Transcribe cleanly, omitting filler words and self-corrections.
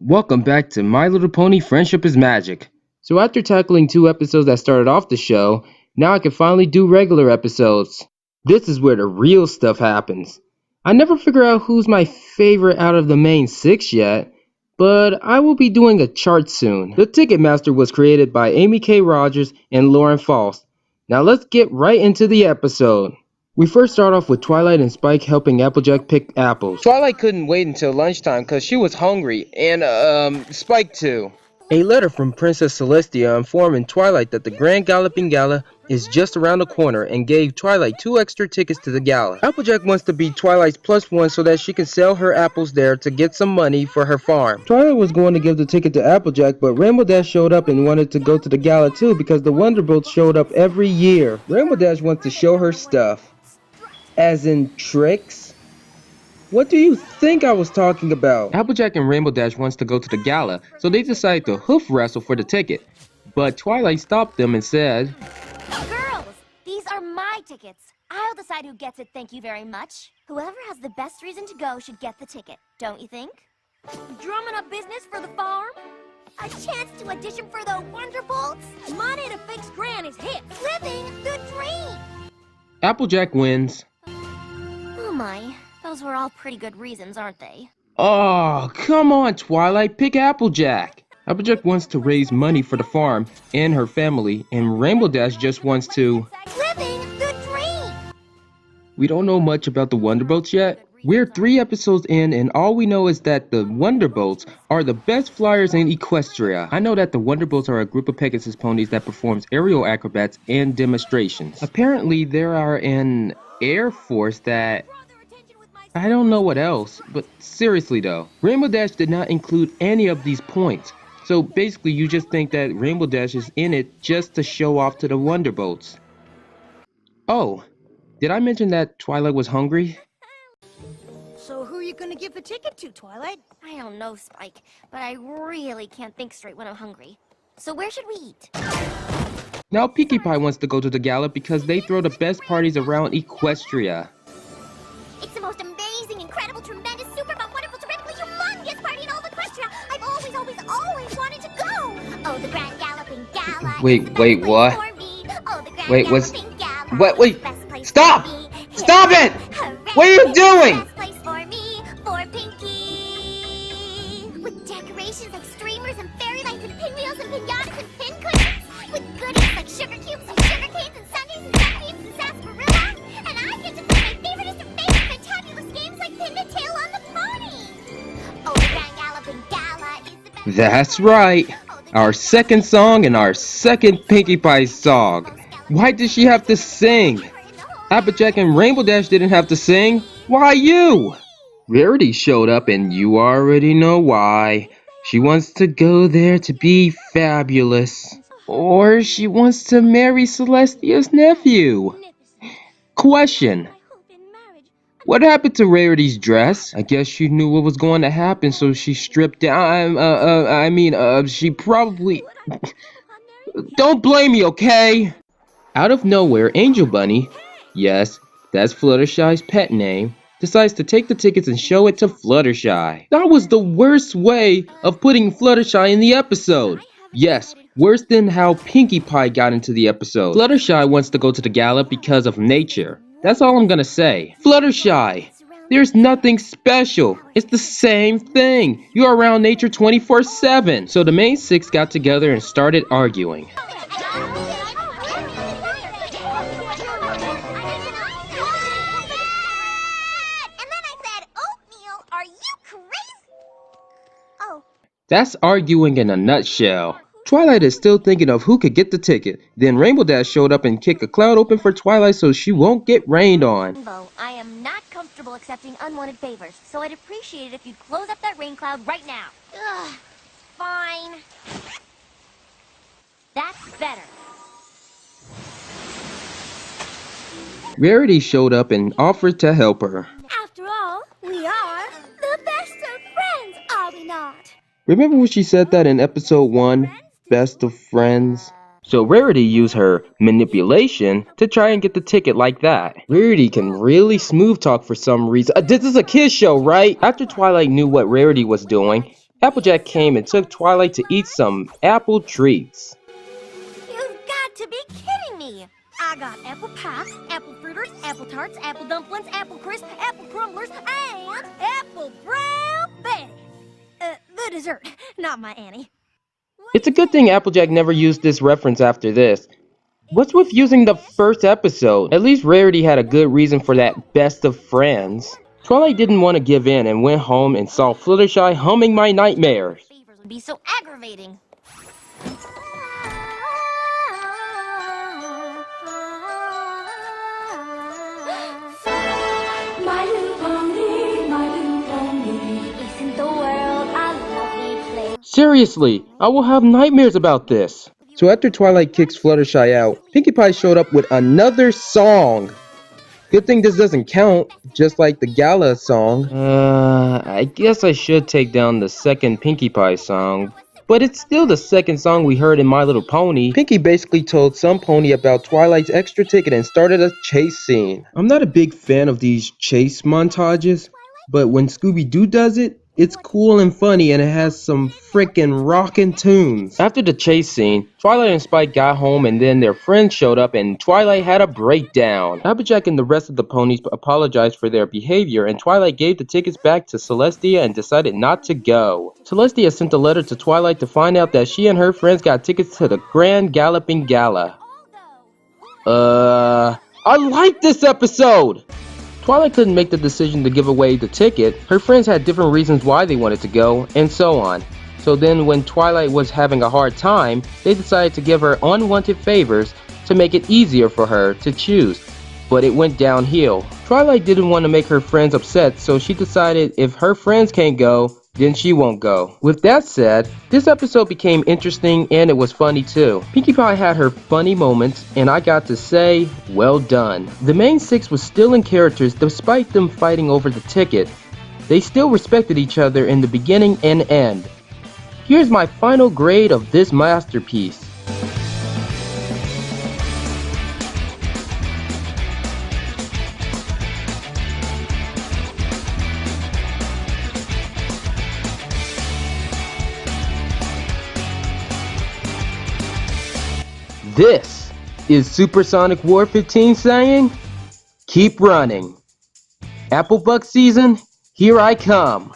Welcome back to My Little Pony Friendship is Magic. So after tackling 2 episodes that started off the show, now I can finally do regular episodes. This is where the real stuff happens. I never figure out who's my favorite out of the main 6 yet, but I will be doing a chart soon. The Ticketmaster was created by Amy K. Rogers and Lauren Faust. Now let's get right into the episode. We first start off with Twilight and Spike helping Applejack pick apples. Twilight couldn't wait until lunchtime because she was hungry, and Spike too. A letter from Princess Celestia informing Twilight that the Grand Galloping Gala is just around the corner and gave Twilight 2 extra tickets to the gala. Applejack wants to be Twilight's +1 so that she can sell her apples there to get some money for her farm. Twilight was going to give the ticket to Applejack, but Rainbow Dash showed up and wanted to go to the gala too because the Wonderbolts showed up every year. Rainbow Dash wants to show her stuff. As in tricks? What do you think I was talking about? Applejack and Rainbow Dash wants to go to the gala, so they decide to hoof wrestle for the ticket. But Twilight stopped them and said, Girls, these are my tickets. I'll decide who gets it, thank you very much. Whoever has the best reason to go should get the ticket, don't you think? Drumming up business for the farm? A chance to audition for the Wonderbolts? Money to fix Granny's hips. Living the dream! Applejack wins. Oh my, those were all pretty good reasons, aren't they? Oh, come on, Twilight, pick Applejack. Applejack wants to raise money for the farm and her family, and Rainbow Dash just wants to... Living the dream! We don't know much about the Wonderbolts yet. We're 3 episodes in, and all we know is that the Wonderbolts are the best flyers in Equestria. I know that the Wonderbolts are a group of Pegasus ponies that performs aerial acrobats and demonstrations. Apparently, there are an Air Force that... I don't know what else, but seriously though, Rainbow Dash did not include any of these points. So basically you just think that Rainbow Dash is in it just to show off to the Wonderbolts. Oh, did I mention that Twilight was hungry? So who are you gonna give the ticket to, Twilight? I don't know, Spike, but I really can't think straight when I'm hungry. So where should we eat? Now Pinkie Pie wants to go to the gala because they throw the best parties around Equestria. It's the most amazing, incredible, tremendous, super fun, wonderful, terrifically humongous party in all of Equestria! I've always wanted to go! Oh, the Grand Galloping Gala! Wait, what? Oh, the Grand Wait, what's... Galloping Gala! Wait, Best place stop! for me. Stop it! Hooray! What are you doing? Best place for me, for Pinkie! With decorations like streamers and fairy lights and pinwheels and pinatas and pin cushions! With goodies like sugar cubes and sugar canes and sundaes and sunbeams and sarsaparilla! And I get to play my favoriteest of favorite fantabulous games like Pin the Tail on the Pony! Oh, the Grand Galloping Gala is the best... That's right. Our second song and our second Pinkie Pie song. Why did she have to sing? Applejack and Rainbow Dash didn't have to sing. Why you? Rarity showed up and you already know why. She wants to go there to be fabulous. Or she wants to marry Celestia's nephew. Question. What happened to Rarity's dress? I guess she knew what was going to happen, so she stripped down. She probably... Don't blame me, okay? Out of nowhere, Angel Bunny, yes, that's Fluttershy's pet name, decides to take the tickets and show it to Fluttershy. That was the worst way of putting Fluttershy in the episode. Yes, worse than how Pinkie Pie got into the episode. Fluttershy wants to go to the gala because of nature. That's all I'm gonna say. Fluttershy, there's nothing special. It's the same thing. You're around nature 24/7. So the main 6 got together and started arguing. That's arguing in a nutshell. Twilight is still thinking of who could get the ticket. Then Rainbow Dash showed up and kicked a cloud open for Twilight so she won't get rained on. Rainbow, I am not comfortable accepting unwanted favors, so I'd appreciate it if you'd close up that rain cloud right now. Ugh, fine. That's better. Rarity showed up and offered to help her. After all, we are the best of friends, are we not? Remember when she said that in episode 1, Best of Friends? So Rarity used her manipulation to try and get the ticket like that. Rarity can really smooth talk for some reason. This is a kid's show, right? After Twilight knew what Rarity was doing, Applejack came and took Twilight to eat some apple treats. You've got to be kidding me! I got apple pie, apple fritters, apple tarts, apple dumplings, apple crisp, apple crumblers, and apple brown Betty. The dessert, not my Annie. It's a good thing Applejack never used this reference after this. What's with using the first episode? At least Rarity had a good reason for that best of friends. Twilight didn't want to give in and went home and saw Fluttershy humming My Nightmares. Fevers would be so aggravating. My little pony, isn't the world a lovely place? Seriously, I will have nightmares about this. So after Twilight kicks Fluttershy out, Pinkie Pie showed up with another song. Good thing this doesn't count, just like the Gala song. I guess I should take down the second Pinkie Pie song. But it's still the second song we heard in My Little Pony. Pinkie basically told some pony about Twilight's extra ticket and started a chase scene. I'm not a big fan of these chase montages, but when Scooby-Doo does it, it's cool and funny and it has some frickin' rockin' tunes. After the chase scene, Twilight and Spike got home and then their friends showed up and Twilight had a breakdown. Applejack and the rest of the ponies apologized for their behavior and Twilight gave the tickets back to Celestia and decided not to go. Celestia sent a letter to Twilight to find out that she and her friends got tickets to the Grand Galloping Gala. I like this episode! Twilight couldn't make the decision to give away the ticket. Her friends had different reasons why they wanted to go, and so on. So then when Twilight was having a hard time, they decided to give her unwanted favors to make it easier for her to choose. But it went downhill. Twilight didn't want to make her friends upset, so she decided if her friends can't go, then she won't go. With that said, this episode became interesting and it was funny too. Pinkie Pie had her funny moments and I got to say, well done. The main six was still in characters despite them fighting over the ticket. They still respected each other in the beginning and end. Here's my final grade of this masterpiece. This is Supersonic War 15 saying, keep running. Applebuck season, here I come.